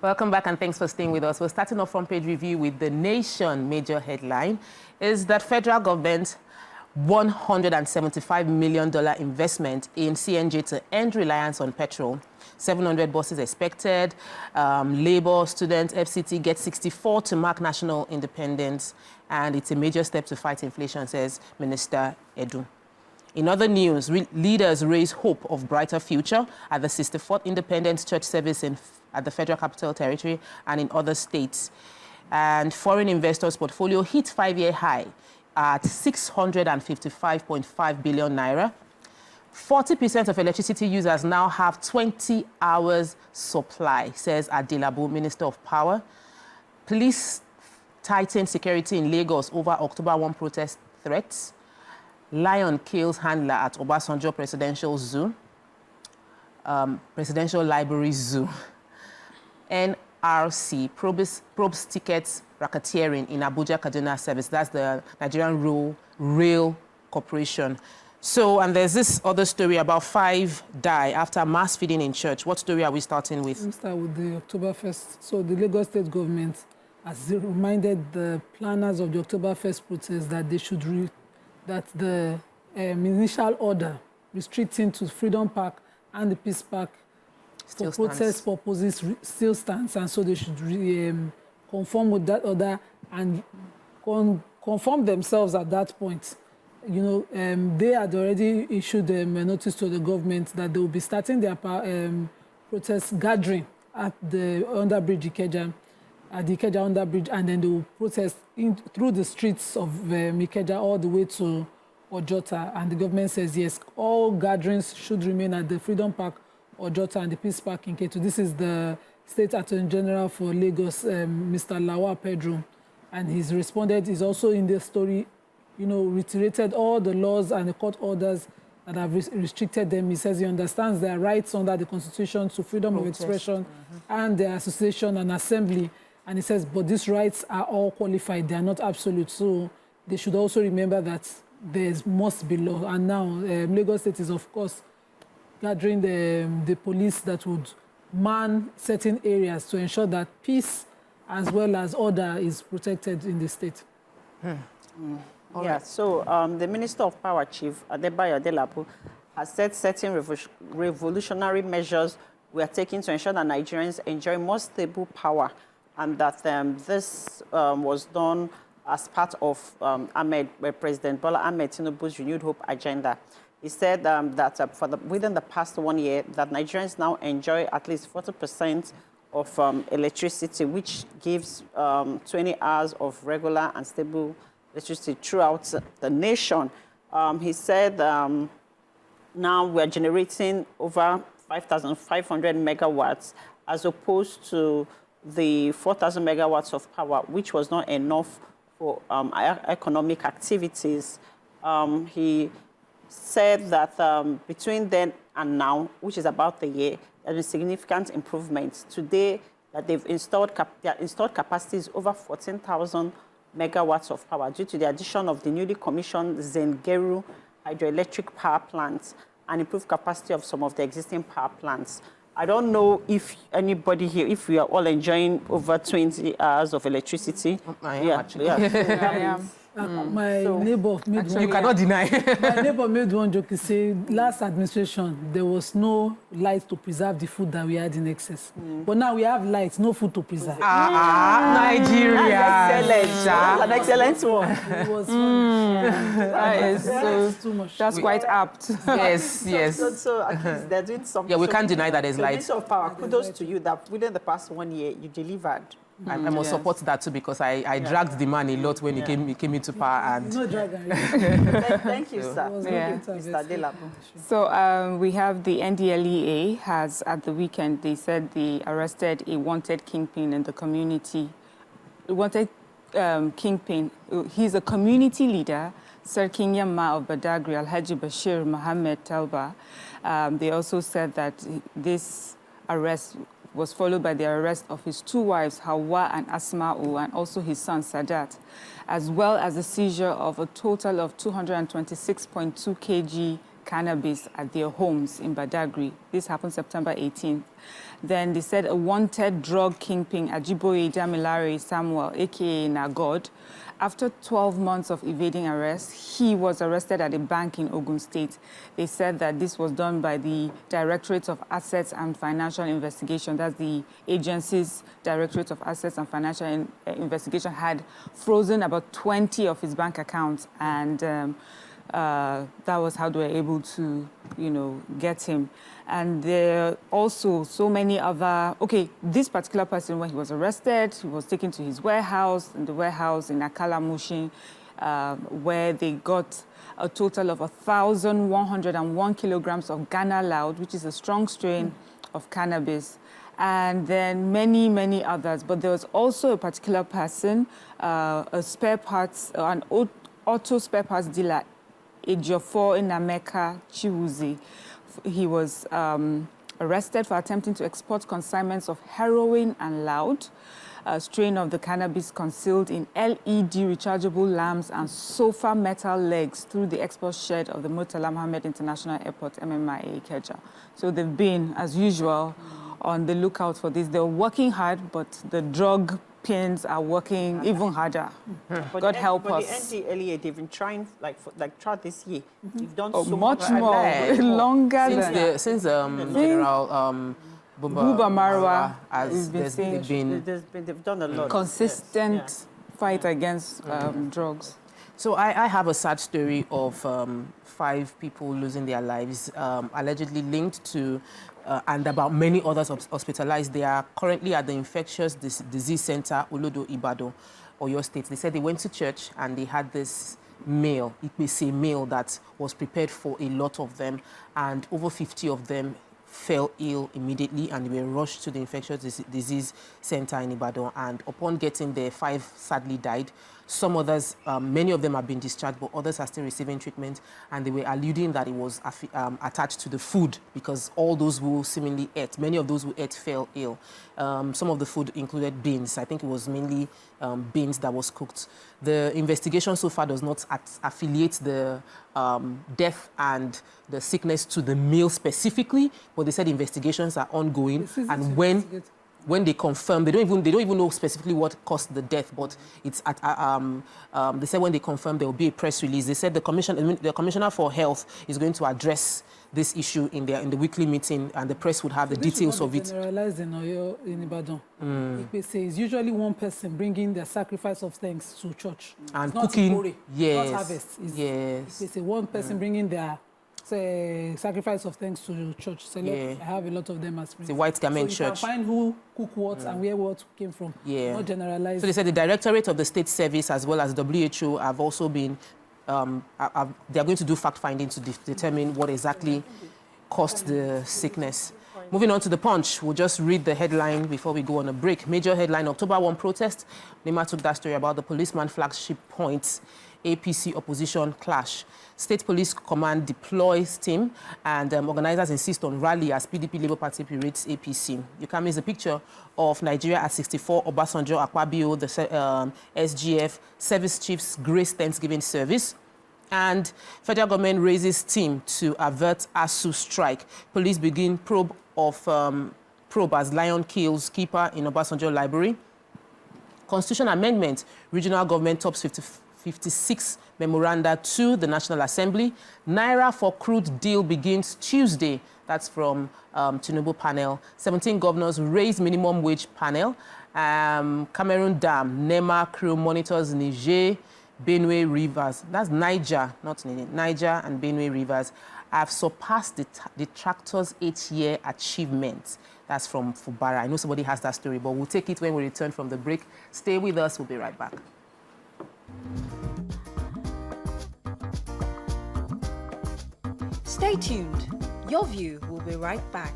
Welcome back and thanks for staying with us. We're starting off front page review with the Nation. Major headline is that federal government $175 million investment in CNG to end reliance on petrol. 700 buses expected. Labour, students, FCT get 64 to mark national independence. And it's a major step to fight inflation, says Minister Edu. In other news, leaders raise hope of brighter future at the 64th Independence Church service at the Federal Capital Territory and in other states. And foreign investors' portfolio hit 5-year high at 655.5 billion naira. 40% of electricity users now have 20 hours supply, says Adelabu, Minister of Power. Police tighten security in Lagos over October 1 protest threats. Lion kills handler at Obasanjo Presidential Zoo, Presidential Library Zoo. NRC probes tickets racketeering in Abuja Kaduna service. That's the Nigerian Rail Corporation. So, and there's this other story about 5 die after mass feeding in church. What story are we starting with? We'll start with the October 1st. So the Lagos State government has reminded the planners of the October 1st protest that they should that the initial order restricting to Freedom Park and the Peace Park for protest purposes still stands, and so they should conform with that order and conform themselves at that point. You know, they had already issued a notice to the government that they will be starting their protest gathering at the underbridge Ikeja, at the Ikeja underbridge, and then they will protest through the streets of Ikeja all the way to Ojota. And the government says, yes, all gatherings should remain at the Freedom Park, Ojota, and the Peace Park in Ketu. This is the State Attorney General for Lagos, Mr. Lawal Pedro. And he's responded, he's also in the story, you know, reiterated all the laws and the court orders that have restricted them. He says he understands their rights under the Constitution to freedom of expression and their association and assembly. And he says, but these rights are all qualified. They are not absolute. So they should also remember that there must be law. And now Lagos State is, of course, gathering the police that would man certain areas to ensure that peace as well as order is protected in the state. Yeah, so the Minister of Power, Chief Adebayo Adelabu, has said certain revolutionary measures were taken to ensure that Nigerians enjoy more stable power, and that this was done as part of President Bola Ahmed Tinubu's Renewed Hope agenda. He said that within the past 1 year, that Nigerians now enjoy at least 40% of electricity, which gives 20 hours of regular and stable electricity throughout the nation. He said now we're generating over 5,500 megawatts as opposed to the 4,000 megawatts of power, which was not enough for economic activities. He said that between then and now, which is about the year, there's been significant improvements. Today, that they've installed their installed capacity is over 14,000 megawatts of power due to the addition of the newly commissioned Zengeru hydroelectric power plants and improved capacity of some of the existing power plants. I don't know if anybody here, if we are all enjoying over 20 hours of electricity. I am actually. I am. My neighbor made one. You cannot deny. My neighbor made one joke. He said, last administration, there was no light to preserve the food that we had in excess. But now we have lights, no food to preserve. Nigeria. An excellent one. It was too much. That's quite apt. Yes, yes. So at least they're doing something. Yeah, we can't deny that there's light. Minister of Power, kudos to you that within the past 1 year, you delivered. I must support that too, because I dragged the man a lot when he came into power. And No dragon. Thank you, sir. Mr. Adelabu. So we have the NDLEA has, at the weekend, they said they arrested a wanted kingpin in the community. Kingpin. He's a community leader, Sarkin Yamma of Badagry, Alhaji Bashir Mohammed Talba. They also said that this arrest was followed by the arrest of his 2 wives, Hawa and Asma'u, and also his son, Sadat, as well as the seizure of a total of 226.2 kg cannabis at their homes in Badagry. This happened September 18th. Then they said a wanted drug kingpin, Ajiboye Damilare Samuel, a.k.a. Nagod, after 12 months of evading arrest, he was arrested at a bank in Ogun State. They said that this was done by the Directorate of Assets and Financial Investigation. That's the agency's Directorate of Assets and Financial Investigation had frozen about 20 of his bank accounts, and that was how they were able to, get him. And there are also so many other... Okay, this particular person, when he was arrested, he was taken to his warehouse, in Akala Mushin, where they got a total of 1,101 kilograms of Ghana Loud, which is a strong strain of cannabis, and then many, many others. But there was also a particular person, a spare parts, an auto spare parts dealer, Ejiofor Inameka Chiwuzi. He was arrested for attempting to export consignments of heroin and loud, a strain of the cannabis concealed in LED rechargeable lamps and sofa metal legs through the export shed of the Murtala Mohammed International Airport, MMIA Ikeja. So they've been, as usual, on the lookout for this. They're working hard, but the drug pins are working even harder. God help us. The NDLEA, they've been trying, throughout this year. They've done so much more, longer since General Buba Marwa they've done a lot. Consistent fight against drugs. So I have a sad story of 5 people losing their lives, allegedly linked to, and about many others hospitalized. They are currently at the Infectious Disease Center, Olodo, Ibadan, Oyo State. They said they went to church and they had this meal, a meal that was prepared for a lot of them, and over 50 of them fell ill immediately and they were rushed to the Infectious Disease Center in Ibadan. And upon getting there, 5 sadly died. Some others, many of them have been discharged, but others are still receiving treatment. And they were alluding that it was attached to the food, because all those who seemingly ate, many of those who ate fell ill. Some of the food included beans. I think it was mainly beans that was cooked. The investigation so far does not affiliate the death and the sickness to the meal specifically, but they said investigations are ongoing. And when they confirm, they don't even know specifically what caused the death, but it's at they said when they confirm there will be a press release. They said the Commissioner for Health is going to address this issue in the weekly meeting, and the press would have the details of it. Generalized in Oyo, in Ibadan. It's usually one person bringing the sacrifice of thanks to church. And it's cooking, not yes, not harvest. Yes. It's one person bringing their sacrifice of thanks to church. So I have a lot of them as friends. The white garment so you church. Can find who cook what and where what came from. Not generalized. So they said the Directorate of the State Service as well as WHO have also been, they are going to do fact-finding to determine what exactly caused the sickness. Moving on to the Punch, we'll just read the headline before we go on a break. Major headline, October 1 protest. Nima took that story about the policeman flagship points, APC opposition clash. State Police Command deploys team, and organizers insist on rally as PDP Labour Party berates APC. You can miss a picture of Nigeria at 64, Obasanjo, Akpabio, the SGF, service chiefs grace Thanksgiving service. And federal government raises team to avert ASU strike. Police begin probe as lion kills keeper in Obasanjo Library. Constitution amendment, regional government tops 56 memoranda to the National Assembly. Naira for crude deal begins Tuesday. That's from Tinubu panel. 17 governors raise minimum wage panel. Cameroon Dam, NEMA crew monitors Niger, Benue rivers. That's Niger, not Niger and Benue rivers have surpassed the tractor's 8-year achievement. That's from Fubara. I know somebody has that story, but we'll take it when we return from the break. Stay with us. We'll be right back. Stay tuned. Your View will be right back.